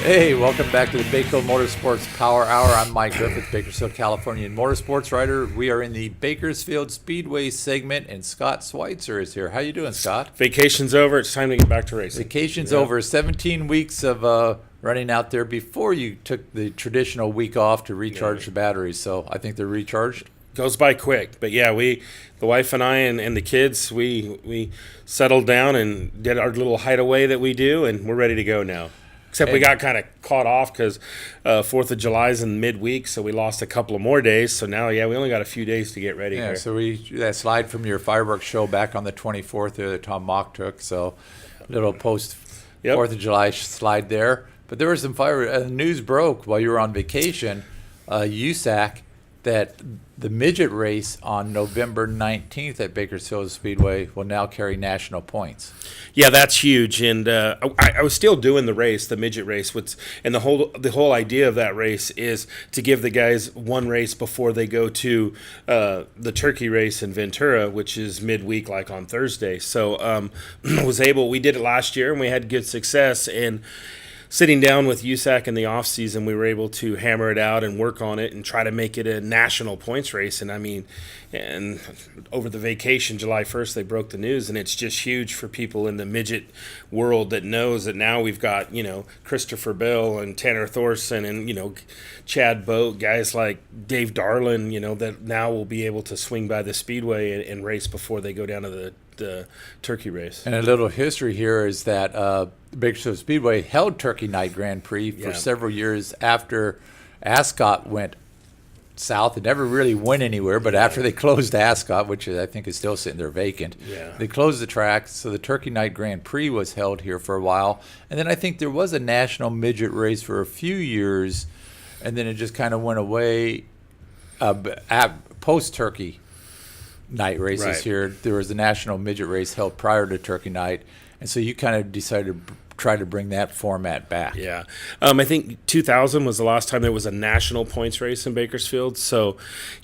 Hey, welcome back to the Bakersfield Motorsports Power Hour. I'm Mike Griffith, Bakersfield, California motorsports writer. We are in the Bakersfield Speedway segment, and Scott Schweitzer is here. How you doing, Scott? Vacation's over. It's time to get back to racing. Vacation's over. 17 weeks of running out there before you took the traditional week off to recharge the batteries. So I think they're recharged. Goes by quick, but yeah, the wife and I and the kids, we settled down and did our little hideaway that we do, and we're ready to go now. Except we got kind of caught off because 4th of July's in midweek, so we lost a couple of more days. So now, we only got a few days to get ready here. So that slide from your fireworks show back on the 24th there that Tom Mock took. So little post 4th of July slide there. But there was some news broke while you were on vacation, USAC, that the midget race on November 19th at Bakersfield Speedway will now carry national points. Yeah, that's huge, and I was still doing the race, the midget race, and the whole idea of that race is to give the guys one race before they go to the turkey race in Ventura, which is midweek, like on Thursday. So we did it last year, and we had good success, and sitting down with USAC in the off season, we were able to hammer it out and work on it and try to make it a national points race. And over the vacation, July 1st, they broke the news, and it's just huge for people in the midget world that knows that now we've got, Christopher Bell and Tanner Thorson and, Chad Boat, guys like Dave Darlin, that now will be able to swing by the speedway and race before they go down to the turkey race. And a little history here is that Bakersfield Speedway held Turkey Night Grand Prix for several years after Ascot went south. It never really went anywhere, but after they closed Ascot, which I think is still sitting there vacant, they closed the track, so the Turkey Night Grand Prix was held here for a while. And then I think there was a national midget race for a few years, and then it just kind of went away post-Turkey Night races here. There was a national midget race held prior to Turkey Night, and so you kind of decided to try to bring that format back. Yeah. I think 2000 was the last time there was a national points race in Bakersfield. So,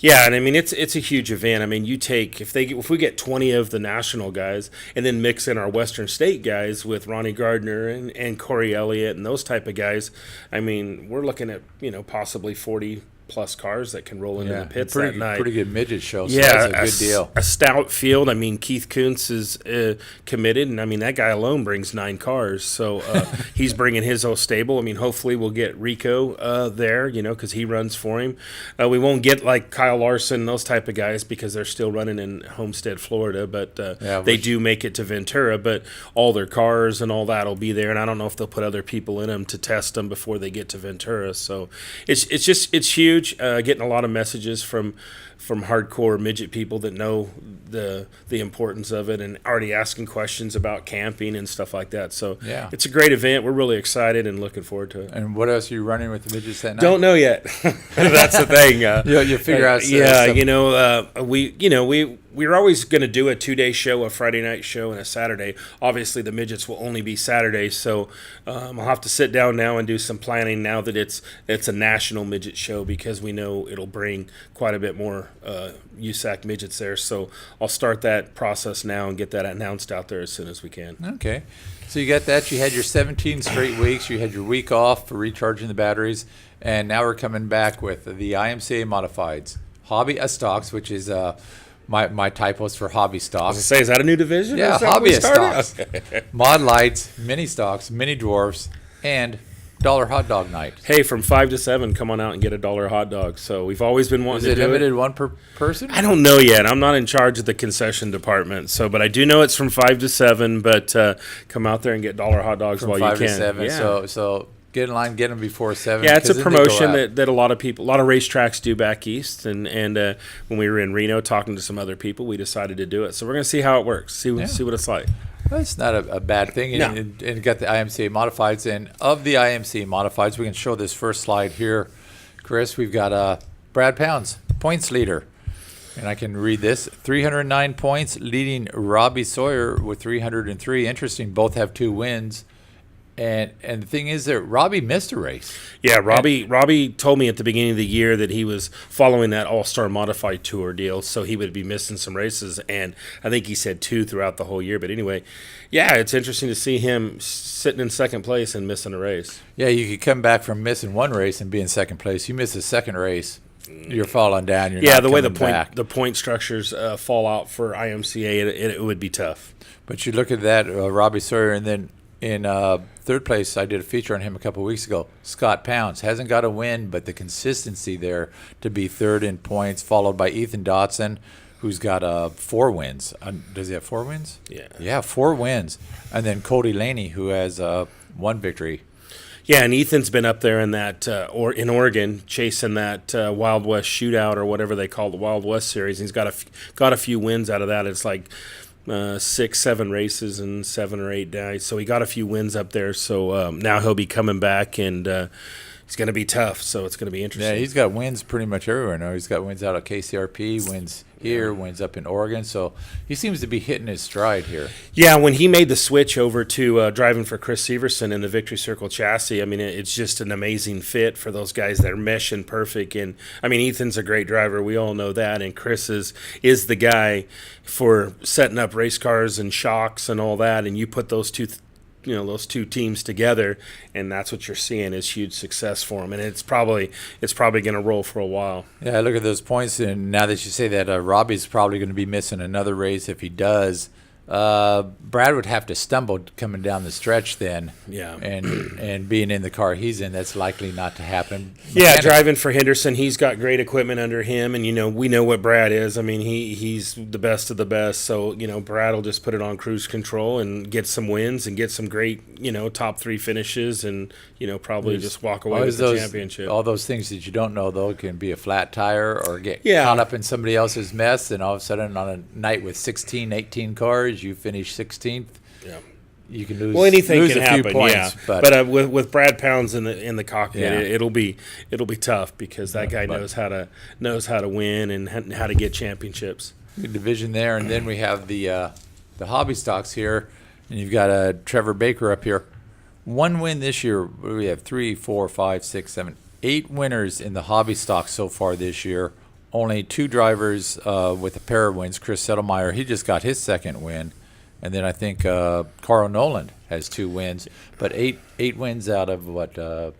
and it's a huge event. You take if we get 20 of the national guys and then mix in our Western State guys with Ronnie Gardner and Corey Elliott and those type of guys, we're looking at possibly 40 plus cars that can roll into the pits that night. Pretty good midget show. So that's a good deal. A stout field. Keith Kuntz is committed, and that guy alone brings 9 cars. So he's bringing his whole stable. Hopefully we'll get Rico there, because he runs for him. We won't get like Kyle Larson, those type of guys, because they're still running in Homestead, Florida. But they do make it to Ventura. But all their cars and all that will be there, and I don't know if they'll put other people in them to test them before they get to Ventura. So it's huge. Getting a lot of messages from hardcore midget people that know the importance of it and already asking questions about camping and stuff like that. So it's a great event. We're really excited and looking forward to it. And what else are you running with the midgets that night? Don't know yet. That's the thing. You figure out. We were always going to do a 2-day show, a Friday night show and a Saturday. Obviously, the midgets will only be Saturdays, so I'll have to sit down now and do some planning now that it's a national midget show, because we know it'll bring quite a bit more USAC midgets there. So I'll start that process now and get that announced out there as soon as we can. Okay. So you got that. You had your 17 straight weeks. You had your week off for recharging the batteries, and now we're coming back with the IMCA Modifieds. Hobby stocks, which is my typos for hobby stocks. I was going to say, is that a new division? Yeah, hobbyist stocks. Okay. Mod lights, mini stocks, mini dwarfs, and dollar hot dog night. Hey, from 5 to 7, come on out and get a $1 hot dog. So we've always been wanting to do it. Is it limited one per person? I don't know yet. I'm not in charge of the concession department. But I do know it's from 5 to 7. But come out there and get $1 hot dogs while you can. From 5 to 7. Yeah. So get in line, get them before 7. Yeah, it's a promotion that a lot of racetracks do back east. And when we were in Reno talking to some other people, we decided to do it. So we're going to see how it works, see what it's like. Well, it's not a bad thing. And got the IMCA Modifieds. And of the IMCA Modifieds, we can show this first slide here, Chris. We've got Brad Pounds, points leader. And I can read this. 309 points, leading Robbie Sawyer with 303. Interesting, both have 2 wins. And the thing is that Robbie missed a race. Yeah, Robbie told me at the beginning of the year that he was following that All-Star Modified Tour deal, so he would be missing some races, and I think he said 2 throughout the whole year. But anyway, yeah, it's interesting to see him sitting in second place and missing a race. Yeah, you could come back from missing one race and be in second place. You miss a second race, you're falling down. You're not the way back. the point structures fall out for IMCA, it would be tough. But you look at that, Robbie Sawyer, and then in third place, I did a feature on him a couple of weeks ago. Scott Pounds hasn't got a win, but the consistency there to be third in points, followed by Ethan Dotson, who's got 4 wins. Does he have 4 wins? Yeah, 4 wins. And then Cody Laney, who has 1 victory. Yeah, and Ethan's been up there in that in Oregon chasing that Wild West Shootout or whatever they call the Wild West Series. And he's got a few wins out of that. It's like 6, 7 races and 7 or 8 days. So he got a few wins up there. So now he'll be coming back, and it's going to be tough. So it's going to be interesting. Yeah, he's got wins pretty much everywhere now. He's got wins out of KCRP, wins here, wins up in Oregon. So he seems to be hitting his stride here. Yeah, when he made the switch over to driving for Chris Severson in the Victory Circle chassis, I mean, it's just an amazing fit for those guys. They're meshing perfect. And, I mean, Ethan's a great driver. We all know that. And Chris is the guy for setting up race cars and shocks and all that. And you put those two teams together, and that's what you're seeing is huge success for them, and it's probably going to roll for a while. Yeah, I look at those points, and now that you say that, Robbie's probably going to be missing another race if he does. Brad would have to stumble coming down the stretch then. Yeah. And being in the car he's in, that's likely not to happen. Yeah, driving for Henderson, he's got great equipment under him, and we know what Brad is. I mean, he's the best of the best. So Brad will just put it on cruise control and get some wins and get some great top 3 finishes, and probably just walk away with the championship. All those things that you don't know though can be a flat tire or get caught up in somebody else's mess, and all of a sudden on a night with 16, 18 cars, you finish 16th. Yeah. You can lose. Well, anything lose can a few happen. points, yeah, but with Brad Pounds in the cockpit, Yeah. it'll be tough because that guy knows how to win and how to get championships. good division there, and then we have the hobby stocks here, and you've got Trevor Baker up here. 1 win this year. We have 3, 4, 5, 6, 7, 8 winners in the hobby stocks so far this year. Only 2 drivers with a pair of wins. Chris Settlemeyer, he just got his 2nd win. And then I think Carl Noland has 2 wins. But eight wins out of,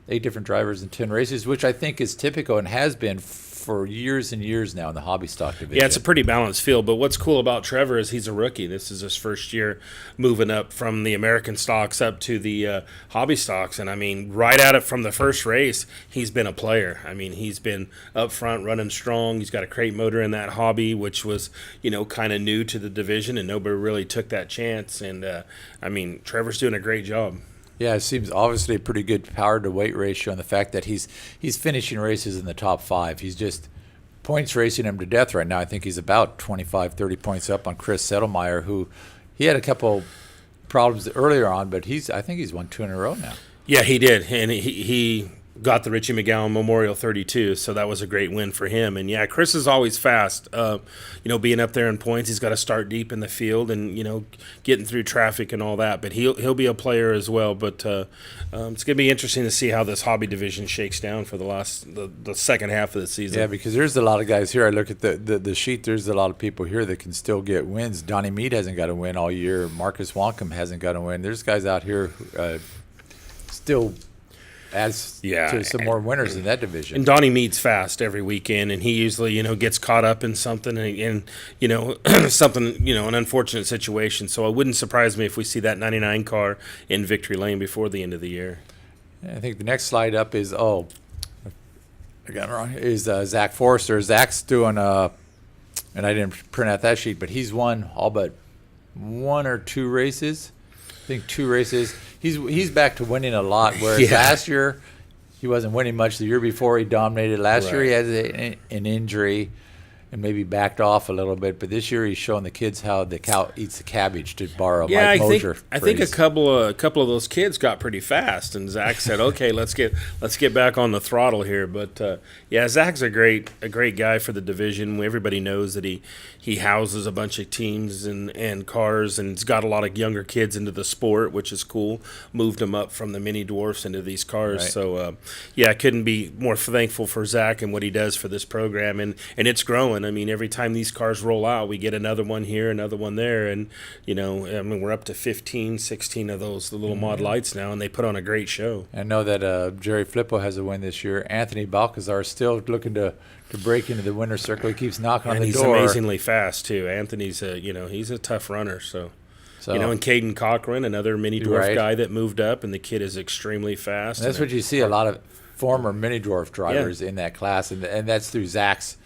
8 different drivers in 10 races, which I think is typical and has been for years and years now in the hobby stock division. Yeah, it's a pretty balanced field. But what's cool about Trevor is he's a rookie. This is his first year moving up from the American stocks up to the hobby stocks. And, I mean, right at it from the first race, he's been a player. I mean, he's been up front running strong. He's got a crate motor in that hobby, which was, kind of new to the division, and nobody really took that chance. And, I mean, Trevor's doing a great job. Yeah, it seems obviously a pretty good power to weight ratio, and the fact that he's finishing races in the top 5. He's just points racing him to death right now. I think he's about 25, 30 points up on Chris Settlemeyer, who he had a couple problems earlier on, but I think he's won 2 in a row now. Yeah, he did, and he got the Richie McGowan Memorial 32, so that was a great win for him. And yeah, Chris is always fast. Being up there in points, he's got to start deep in the field and getting through traffic and all that. But he'll be a player as well. But it's going to be interesting to see how this hobby division shakes down for the second half of the season. Yeah, because there's a lot of guys here. I look at the sheet. There's a lot of people here that can still get wins. Donnie Mead hasn't got a win all year. Marcus Wonkum hasn't got a win. There's guys out here still adds to some more winners in that division. And Donnie Mead's fast every weekend, and he usually, gets caught up in something and something, an unfortunate situation. So it wouldn't surprise me if we see that 99 car in victory lane before the end of the year. I think the next slide up is Zach Forrester. Zach's doing and I didn't print out that sheet, but he's won all but 1 or 2 races. I think 2 races. He's back to winning a lot, whereas last year he wasn't winning much. The year before he dominated. Last year he had an injury. and maybe backed off a little bit. But this year he's showing the kids how the cow eats the cabbage, to borrow Yeah, Mike I Mosier think a phrase. couple of those kids got pretty fast, and Zach said, "Okay, let's get back on the throttle here." But yeah, Zach's a great guy for the division. Everybody knows that he houses a bunch of teams and cars, and he's got a lot of younger kids into the sport, which is cool. Moved them up from the mini dwarfs into these cars. Right. So yeah, I couldn't be more thankful for Zach and what he does for this program, and it's growing. I mean, every time these cars roll out, we get another one here, another one there, and I mean, we're up to 15, 16 of those the little mod lights now, and they put on a great show. I know that Jerry Flippo has a win this year. Anthony Balcazar is still looking to break into the winner's circle. He keeps knocking on And the he's door. amazingly fast too. Anthony's he's a tough runner. So and Caden Cochran, another mini dwarf Right. guy that moved up, and the kid is extremely fast. That's what you see a lot of former mini dwarf drivers in that class, and that's through Zach's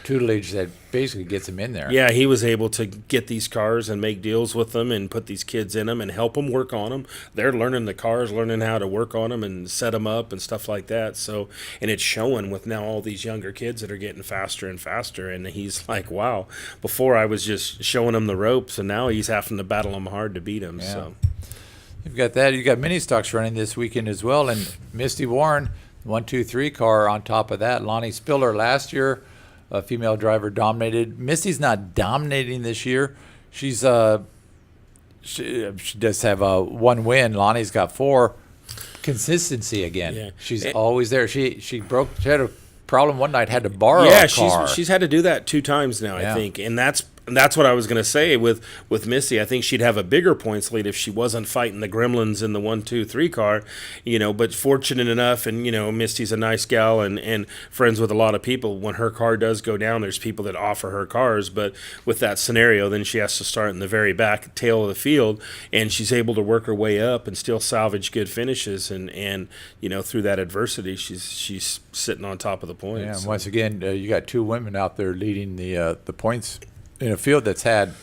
tutelage that basically gets him in there. Yeah, he was able to get these cars and make deals with them and put these kids in them and help them work on them. They're learning the cars, learning how to work on them and set them up and stuff like that. So, and it's showing with now all these younger kids that are getting faster and faster. And he's like, wow, before I was just showing him the ropes, and now he's having to battle them hard to beat them. Yeah. So, You've got that. You've got mini stocks running this weekend as well. And Misty Warren, 1, 2, 3 car on top of that. Lonnie Spiller last year, a female driver, dominated. Misty's not dominating this year. She's she does have one win. Lonnie's got 4. Consistency again. Yeah. She's always there. She had a problem one night, had to borrow a car. she's had to do that 2 times now, I think, and that's what I was going to say with Missy. I think she'd have a bigger points lead if she wasn't fighting the gremlins in the 1, 2, 3 car, but fortunate enough, and Misty's a nice gal and friends with a lot of people. When her car does go down, there's people that offer her cars, but with that scenario, then she has to start in the very back tail of the field, and she's able to work her way up and still salvage good finishes, and through that adversity, she's sitting on top of the points. Yeah, and once again, you got 2 women out there leading the points in a field that's had,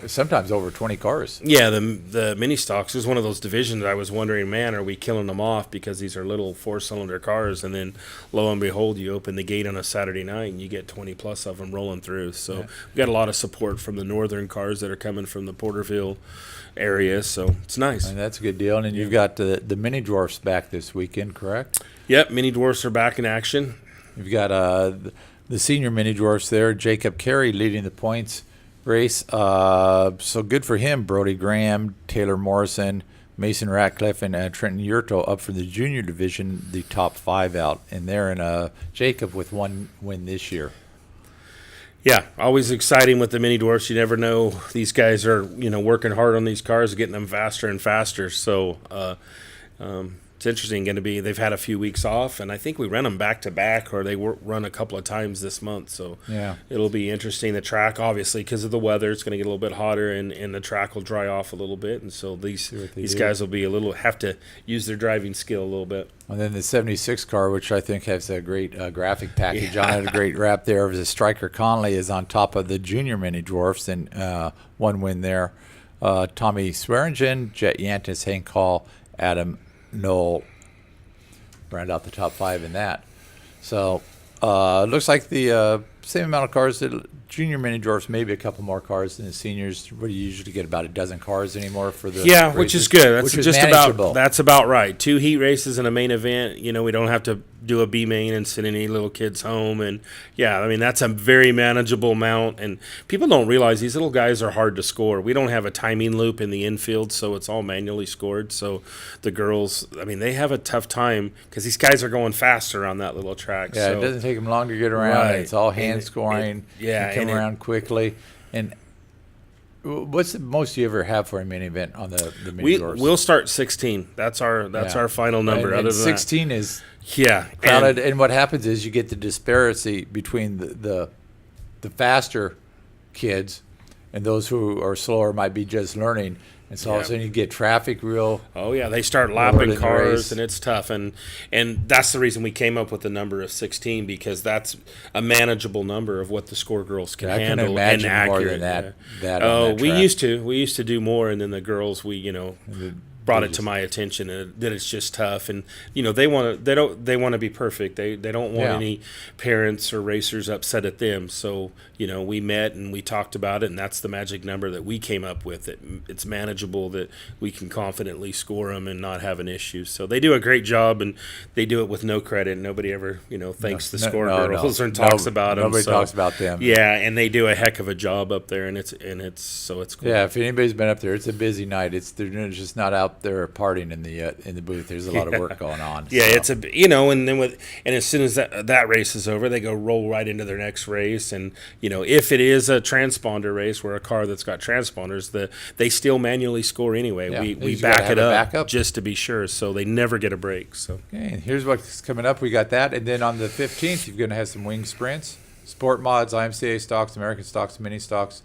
sometimes over 20 cars. Yeah, the mini stocks is one of those divisions I was wondering, man, are we killing them off because these are little 4-cylinder cars, and then lo and behold, you open the gate on a Saturday night and you get 20 plus of them rolling through. So we got a lot of support from the northern cars that are coming from the Porterville area, so it's nice. And that's a good deal. And then you've got the mini dwarfs back this weekend, correct? Yep, mini dwarfs are back in action. You've got the senior mini dwarfs there. Jacob Carey leading the points race. So good for him. Brody Graham, Taylor Morrison, Mason Ratcliffe, and Trenton Yurto up for the junior division, the top 5 out. And they're in Jacob with 1 win this year. Yeah, always exciting with the mini dwarfs. You never know. These guys are, working hard on these cars, getting them faster and faster. So, it's interesting. They've had a few weeks off, and I think we run them back to back, or they run a couple of times this month. So yeah, it'll be interesting. The track, obviously, because of the weather, it's going to get a little bit hotter, and the track will dry off a little bit, and so these guys will have to use their driving skill a little bit. And then the 76 car, which I think has a great graphic package on it, a great wrap there. The Striker Conley is on top of the junior mini dwarfs, and 1 win there. Tommy Swearingen, Jet Yantis, Hank Hall, Adam Knoll round out the top 5 in that. So looks like the same amount of cars that junior mini dwarfs, maybe a couple more cars than the seniors. What do you usually get, about a dozen cars anymore for the races? Which is good. That's just manageable. That's about right. 2 heat races and a main event. We don't have to do a B main and send any little kids home, and that's a very manageable amount. And people don't realize these little guys are hard to score. We don't have a timing loop in the infield, so it's all manually scored. So the girls, they have a tough time because these guys are going faster on that little track. Yeah, so. It doesn't take them long to get around. Right. It's all hand scoring. You come around quickly. And what's the most you ever have for a mini event on the mini dwarfs? We'll start 16. That's our final number. And other than 16 is crowded. And what happens is you get the disparity between the faster kids and those who are slower, might be just learning. And so all of a sudden you get traffic real. Oh, yeah. They start lapping cars, and it's tough. And that's the reason we came up with the number of 16, because that's a manageable number of what the score girls can handle. I can imagine and more accurate. than that. We used to do more, and then the girls, The brought it to my attention that it's just tough, and they want to be perfect. They don't want any parents or racers upset at them. So we met and we talked about it, and that's the magic number that we came up with. It's manageable, that we can confidently score them and not have an issue. So they do a great job, and they do it with no credit. Nobody ever thanks the score girls and talks about them. Nobody talks about them. Yeah, and they do a heck of a job up there, and it's cool. Yeah, if anybody's been up there, it's a busy night. They're just not out there partying in the booth. There's a lot of work going on. Yeah, so. It's and then and as soon as that race is over, they go roll right into their next race. And if it is a transponder race where a car that's got transponders, they still manually score anyway. Yeah, we back it up just to be sure, so they never get a break. So okay, here's what's coming up. We got that, and then on the 15th, you're going to have some wing sprints, sport mods, IMCA stocks, American stocks, mini stocks.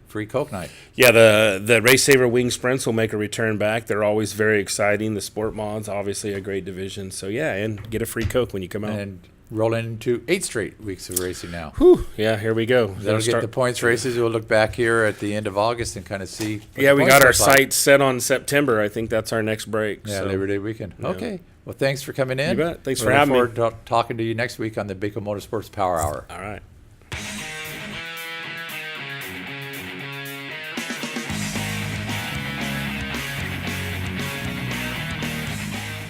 Free Coke night. Yeah, the Race Saver Wing Sprints will make a return back. They're always very exciting. The Sport Mods, obviously a great division. So, yeah, and get a free Coke when you come out. And rolling into 8 straight weeks of racing now. Whew. Yeah, here we go. That'll get the points races. We'll look back here at the end of August and kind of see. Yeah, we got our sights set on September. I think that's our next break. Yeah, so. Labor Day weekend. Yeah. Okay. Well, thanks for coming in. You bet. Thanks for having me. We're looking forward to talking to you next week on the Big Motorsports Power Hour. All right.